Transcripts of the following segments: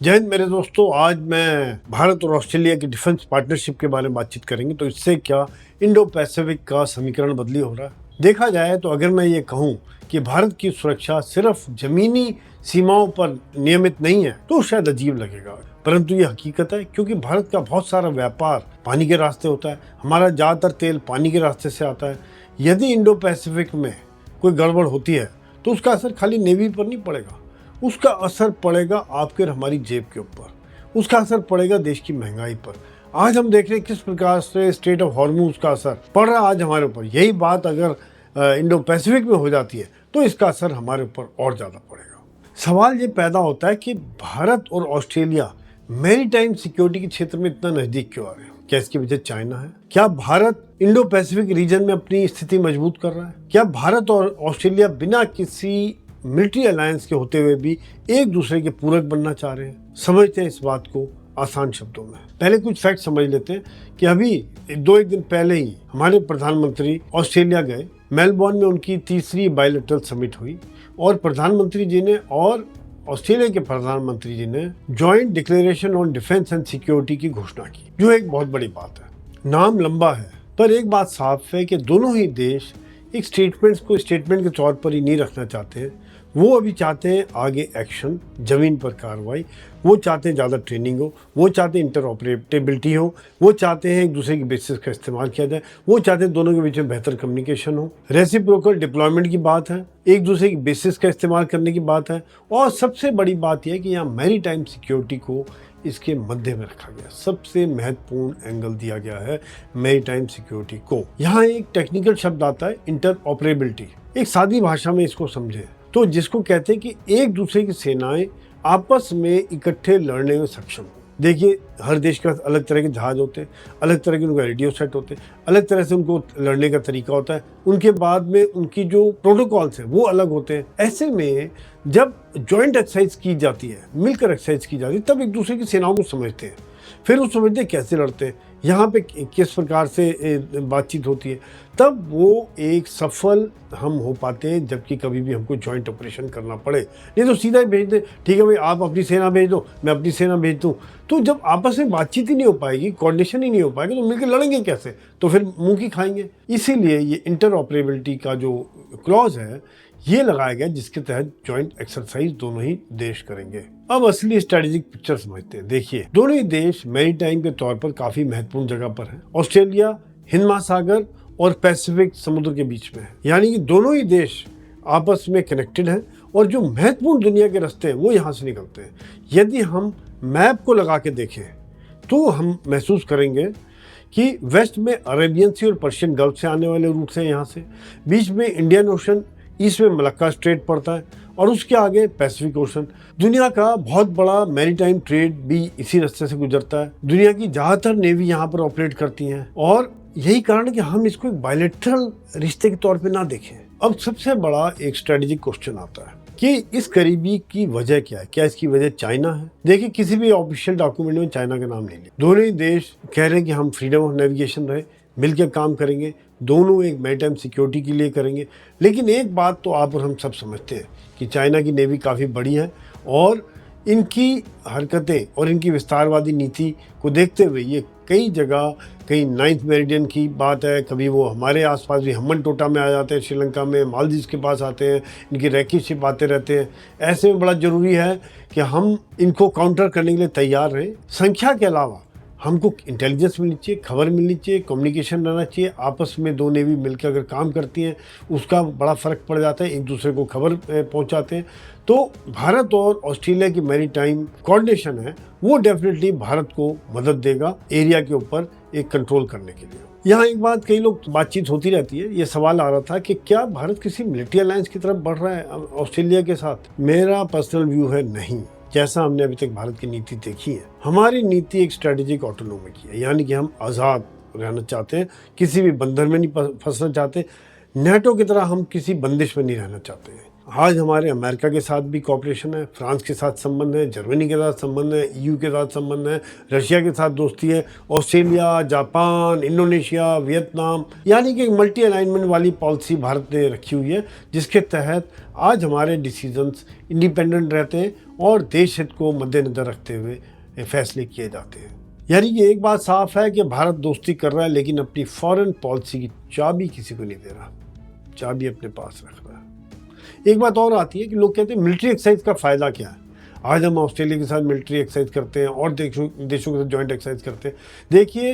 जय हिंद मेरे दोस्तों। आज मैं भारत और ऑस्ट्रेलिया की डिफेंस पार्टनरशिप के बारे में बातचीत करेंगे। तो इससे क्या इंडो पैसिफिक का समीकरण बदली हो रहा है। देखा जाए तो अगर मैं ये कहूँ कि भारत की सुरक्षा सिर्फ जमीनी सीमाओं पर नियमित नहीं है तो शायद अजीब लगेगा, परंतु ये हकीकत है, क्योंकि भारत का बहुत सारा व्यापार पानी के रास्ते होता है। हमारा ज़्यादातर तेल पानी के रास्ते से आता है। यदि इंडो पैसिफिक में कोई गड़बड़ होती है तो उसका असर खाली नेवी पर नहीं पड़ेगा, उसका असर पड़ेगा आपके और हमारी जेब के ऊपर, उसका असर पड़ेगा देश की महंगाई पर। आज हम देख रहे हैं किस प्रकार से स्ट्रेट ऑफ हॉर्मुज का असर पड़ रहा है आज हमारे ऊपर। यही बात अगर इंडो पैसिफिक में हो जाती है तो इसका असर हमारे ऊपर और ज़्यादा पड़ेगा। सवाल ये पैदा होता है कि भारत और ऑस्ट्रेलिया मैरीटाइम सिक्योरिटी के क्षेत्र में इतना नज़दीक क्यों आ रहे हैं। क्या इसकी वजह चाइना है? क्या भारत इंडो पैसिफिक रीजन में अपनी स्थिति मजबूत कर रहा है? क्या भारत और ऑस्ट्रेलिया बिना किसी मिलिट्री अलायंस के होते हुए भी एक दूसरे के पूरक बनना चाह रहे हैं? समझते हैं इस बात को आसान शब्दों में। पहले कुछ फैक्ट समझ लेते हैं कि अभी एक दिन पहले ही हमारे प्रधानमंत्री ऑस्ट्रेलिया गए। मेलबोर्न में उनकी तीसरी बायलैटरल समिट हुई और प्रधानमंत्री जी ने और ऑस्ट्रेलिया के प्रधानमंत्री जी ने joint declaration on defence and security की घोषणा की, जो एक बहुत बड़ी बात है। नाम लंबा है पर एक बात साफ है कि दोनों ही देश एक स्टेटमेंट्स को स्टेटमेंट के तौर पर ही नहीं रखना चाहते हैं। वो अभी चाहते हैं आगे एक्शन, ज़मीन पर कार्रवाई। वो चाहते हैं ज़्यादा ट्रेनिंग हो, वो चाहते हैं इंटरऑपरेबिलिटी हो, वो चाहते हैं एक दूसरे की बेसिस का इस्तेमाल किया जाए, वो चाहते हैं दोनों के बीच में बेहतर कम्युनिकेशन हो। रेसिप्रोकल डिप्लॉयमेंट की बात है, एक दूसरे की बेसिस का इस्तेमाल करने की बात है। और सबसे बड़ी बात यह है कि यहाँ मैरीटाइम सिक्योरिटी को इसके मध्य में रखा गया। सबसे महत्वपूर्ण एंगल दिया गया है मैरीटाइम सिक्योरिटी को। यहाँ एक टेक्निकल शब्द आता है इंटरऑपरेबिलिटी। एक सादी भाषा में इसको समझे तो जिसको कहते हैं कि एक दूसरे की सेनाएं आपस में इकट्ठे लड़ने में सक्षम हो। देखिए, हर देश के पास अलग तरह के जहाज होते हैं, अलग तरह के उनका रेडियो सेट होते हैं, अलग तरह से उनको लड़ने का तरीका होता है। उनके बाद में उनकी जो प्रोटोकॉल्स हैं वो अलग होते हैं। ऐसे में जब जॉइंट एक्सरसाइज की जाती है, मिलकर एक्सरसाइज की जाती है, तब एक दूसरे की सेनाओं को समझते हैं, फिर वो समझते हैं कैसे लड़ते हैं, यहाँ पे किस प्रकार से बातचीत होती है, तब वो एक सफल हम हो पाते हैं। जबकि कभी भी हमको जॉइंट ऑपरेशन करना पड़े, नहीं तो सीधा ही भेज दे, ठीक है भाई आप अपनी सेना भेज दो, मैं अपनी सेना भेज दूँ। तो जब आपस में बातचीत ही नहीं हो पाएगी, कोऑर्डिनेशन ही नहीं हो पाएगा, तो मिलकर लड़ेंगे कैसे? तो फिर मुंह की खाएंगे। इसीलिए ये इंटरऑपरेबिलिटी का जो क्लॉज है ये लगाया गया, जिसके तहत जॉइंट एक्सरसाइज दोनों ही देश करेंगे। अब असली स्ट्रेटेजिक पिक्चर समझते हैं। देखिए, दोनों ही देश मैरीटाइम के तौर पर काफी महत्वपूर्ण जगह पर है। ऑस्ट्रेलिया हिंद महासागर और पैसिफिक समुद्र के बीच में है, यानी कि दोनों ही देश आपस में कनेक्टेड हैं और जो महत्वपूर्ण दुनिया के रास्ते हैं वो यहाँ से निकलते हैं। यदि हम मैप को लगा के देखें तो हम महसूस करेंगे कि वेस्ट में अरेबियन सी और पर्शियन गल्फ से आने वाले रूट हैं यहाँ से, बीच में इंडियन ओशन, ईस्ट में मलक्का स्ट्रेट पड़ता है और उसके आगे पैसिफिक ओशन। दुनिया का बहुत बड़ा मैरीटाइम ट्रेड भी इसी रास्ते से गुजरता है। दुनिया की ज़्यादातर नेवी यहाँ पर ऑपरेट करती हैं और यही कारण है कि हम इसको एक बायलैटरल रिश्ते के तौर पे ना देखें। अब सबसे बड़ा एक स्ट्रेटेजिक क्वेश्चन आता है कि इस करीबी की वजह क्या है। क्या इसकी वजह चाइना है? देखिए, किसी भी ऑफिशियल डॉक्यूमेंट में चाइना का नाम नहीं लिया। दोनों ही देश कह रहे हैं कि हम फ्रीडम ऑफ नेविगेशन रहे, मिलकर काम करेंगे, दोनों एक मैरीटाइम सिक्योरिटी के लिए करेंगे। लेकिन एक बात तो आप और हम सब समझते हैं कि चाइना की नेवी काफ़ी बड़ी है और इनकी हरकतें और इनकी विस्तारवादी नीति को देखते हुए ये कई जगह, कहीं 9th मेरिडियन की बात है, कभी वो हमारे आसपास भी हम्मन टोटा में आ जाते हैं, श्रीलंका में, मालदीव के पास आते हैं, इनकी रैकी शिप आते रहते हैं। ऐसे में बड़ा ज़रूरी है कि हम इनको काउंटर करने के लिए तैयार रहें। संख्या के अलावा हमको इंटेलिजेंस मिलनी चाहिए, खबर मिलनी चाहिए, कम्युनिकेशन रहना चाहिए। आपस में दो नेवी मिलकर अगर काम करती हैं उसका बड़ा फ़र्क पड़ जाता है, एक दूसरे को खबर पहुंचाते हैं। तो भारत और ऑस्ट्रेलिया की मैरीटाइम कोऑर्डिनेशन है वो डेफिनेटली भारत को मदद देगा एरिया के ऊपर एक कंट्रोल करने के लिए। यहाँ एक बात, कई लोग बातचीत होती रहती है, ये सवाल आ रहा था कि क्या भारत किसी मिलिट्री अलायंस की तरफ बढ़ रहा है ऑस्ट्रेलिया के साथ? मेरा पर्सनल व्यू है नहीं। जैसा हमने अभी तक भारत की नीति देखी है, हमारी नीति एक स्ट्रेटेजिक ऑटोनोमी की है, यानी कि हम आज़ाद रहना चाहते हैं, किसी भी बंधन में नहीं फंसना चाहते। नेटो की तरह हम किसी बंदिश में नहीं रहना चाहते हैं। आज हमारे अमेरिका के साथ भी कॉपरेशन है, फ्रांस के साथ संबंध है, जर्मनी के साथ संबंध है, ईयू के साथ संबंध है, रशिया के साथ दोस्ती है, ऑस्ट्रेलिया, जापान, इंडोनेशिया, वियतनाम, यानी कि मल्टी अलाइनमेंट वाली पॉलिसी भारत ने रखी हुई है, जिसके तहत आज हमारे डिसीजंस इंडिपेंडेंट रहते हैं और देश हित को मद्देनजर रखते हुए फैसले किए जाते हैं। यानी कि एक बात साफ है कि भारत दोस्ती कर रहा है, लेकिन अपनी फॉरेन पॉलिसी की चाबी किसी को नहीं दे रहा, चाबी अपने पास रख रहा है। एक बात और आती है कि लोग कहते हैं मिलिट्री एक्सरसाइज का फ़ायदा क्या है। आज हम ऑस्ट्रेलिया के साथ मिलिट्री एक्सरसाइज करते हैं और देशों के साथ जॉइंट एक्सरसाइज करते हैं। देखिए,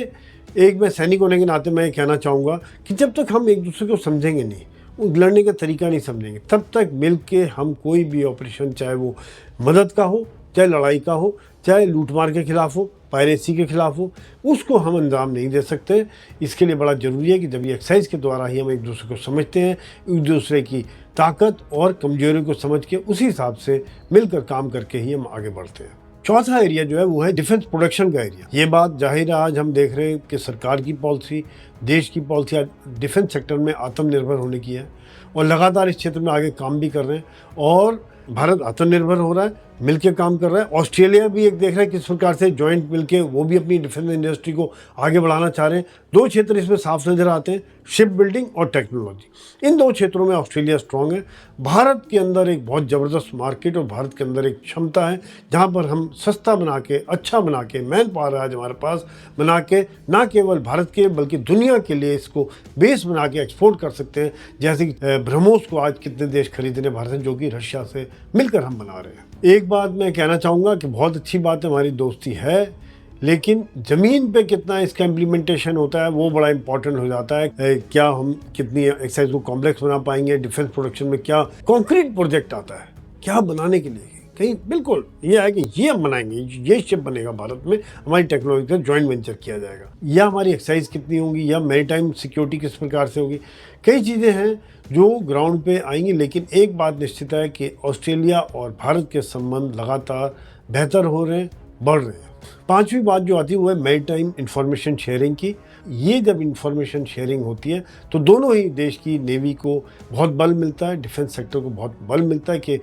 एक मैं सैनिक होने के नाते मैं ये कहना चाहूँगा कि जब तक हम एक दूसरे को समझेंगे नहीं, लड़ने का तरीका नहीं समझेंगे, तब तक मिल के हम कोई भी ऑपरेशन, चाहे वो मदद का हो, चाहे लड़ाई का हो, चाहे लूटमार के खिलाफ हो, पायरेसी के खिलाफ हो, उसको हम अंजाम नहीं दे सकते। इसके लिए बड़ा ज़रूरी है कि जब ये एक्सरसाइज के द्वारा ही हम एक दूसरे को समझते हैं, एक दूसरे की ताकत और कमजोरी को समझ के उसी हिसाब से मिलकर काम करके ही हम आगे बढ़ते हैं। चौथा एरिया जो है वो है डिफेंस प्रोडक्शन का एरिया। ये बात जाहिर है, आज हम देख रहे हैं कि सरकार की पॉलिसी, देश की पॉलिसी आज डिफेंस सेक्टर में आत्मनिर्भर होने की है और लगातार इस क्षेत्र में आगे काम भी कर रहे हैं और भारत आत्मनिर्भर हो रहा है, मिलके काम कर रहा है। ऑस्ट्रेलिया भी एक देख रहा है किस प्रकार से जॉइंट मिलके वो भी अपनी डिफेंस इंडस्ट्री को आगे बढ़ाना चाह रहे हैं। दो क्षेत्र इसमें साफ नजर आते हैं, शिप बिल्डिंग और टेक्नोलॉजी। इन दो क्षेत्रों में ऑस्ट्रेलिया स्ट्रांग है। भारत के अंदर एक बहुत ज़बरदस्त मार्केट और भारत के अंदर एक क्षमता है जहाँ पर हम सस्ता बना के, अच्छा बना के, मैन पावर आज हमारे पास बना के, ना केवल भारत के बल्कि दुनिया के लिए इसको बेस बना के एक्सपोर्ट कर सकते हैं। जैसे कि ब्रह्मोस को आज कितने देश खरीद रहे हैं भारत से, जो कि रशिया से मिलकर हम बना रहे हैं। एक बात मैं कहना चाहूँगा कि बहुत अच्छी बात है, हमारी दोस्ती है, लेकिन ज़मीन पे कितना इसका इम्प्लीमेंटेशन होता है वो बड़ा इंपॉर्टेंट हो जाता है। क्या हम कितनी एक्सरसाइज को कॉम्प्लेक्स बना पाएंगे, डिफेंस प्रोडक्शन में क्या कॉन्क्रीट प्रोजेक्ट आता है, क्या बनाने के लिए कहीं बिल्कुल ये है कि ये हम बनाएंगे, ये शिप बनेगा भारत में, हमारी टेक्नोलॉजी का जॉइंट वेंचर किया जाएगा, या हमारी एक्सरसाइज कितनी होंगी, या मैरीटाइम सिक्योरिटी किस प्रकार से होगी। कई चीज़ें हैं जो ग्राउंड पे आएंगी, लेकिन एक बात निश्चित है कि ऑस्ट्रेलिया और भारत के संबंध लगातार बेहतर हो रहे हैं, बढ़ रहे हैं। पांचवी बात जो आती है वो है मैरीटाइम इंफॉर्मेशन शेयरिंग की। ये जब इंफॉर्मेशन शेयरिंग होती है तो दोनों ही देश की नेवी को बहुत बल मिलता है, डिफेंस सेक्टर को बहुत बल मिलता है कि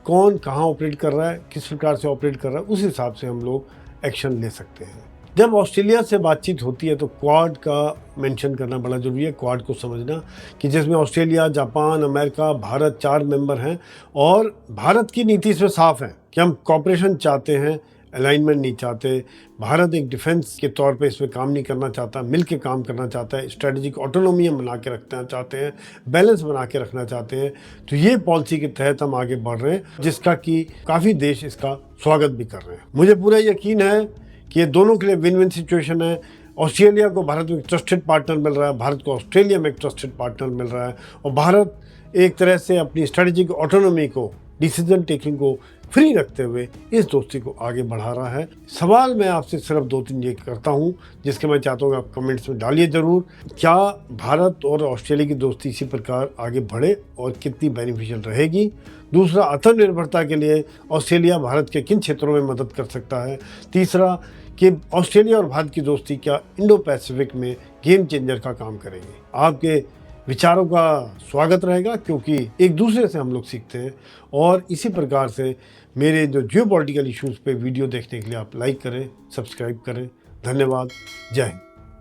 कौन कहाँ ऑपरेट कर रहा है, किस प्रकार से ऑपरेट कर रहा है, उस हिसाब से हम लोग एक्शन ले सकते हैं। जब ऑस्ट्रेलिया से बातचीत होती है तो क्वाड का मेंशन करना बड़ा ज़रूरी है। क्वाड को समझना कि जिसमें Australia, Japan, America, Bharat 4 member हैं और भारत की नीति इसमें साफ है कि हम कॉपरेशन चाहते हैं, अलाइनमेंट नहीं चाहते। भारत एक डिफेंस के तौर पे इसमें काम नहीं करना चाहता, मिल के काम करना चाहता है, स्ट्रेटेजिक ऑटोनोमी हम बना के रखना चाहते हैं, बैलेंस बना के रखना चाहते हैं। तो ये पॉलिसी के तहत हम आगे बढ़ रहे हैं, जिसका कि काफ़ी देश इसका स्वागत भी कर रहे हैं। मुझे पूरा यकीन है कि ये दोनों के लिए विन विन सिचुएशन है। ऑस्ट्रेलिया को भारत में एक ट्रस्टेड पार्टनर मिल रहा है, भारत को ऑस्ट्रेलिया में एक ट्रस्टेड पार्टनर मिल रहा है और भारत एक तरह से अपनी स्ट्रेटेजिक ऑटोनोमी को, डिसीजन टेकिंग को फ्री रखते हुए इस दोस्ती को आगे बढ़ा रहा है। सवाल मैं आपसे सिर्फ 2-3 ये करता हूँ, जिसके मैं चाहता हूँ आप कमेंट्स में डालिए ज़रूर। क्या भारत और ऑस्ट्रेलिया की दोस्ती इसी प्रकार आगे बढ़े और कितनी बेनिफिशियल रहेगी? दूसरा, आत्मनिर्भरता के लिए ऑस्ट्रेलिया भारत के किन क्षेत्रों में मदद कर सकता है? तीसरा, कि ऑस्ट्रेलिया और भारत की दोस्ती क्या इंडो पैसिफिक में गेम चेंजर का काम करेगी? आपके विचारों का स्वागत रहेगा, क्योंकि एक दूसरे से हम लोग सीखते हैं। और इसी प्रकार से मेरे जो जियोपॉलिटिकल इश्यूज़ पे वीडियो देखने के लिए आप लाइक करें, सब्सक्राइब करें। धन्यवाद। जय हिंद।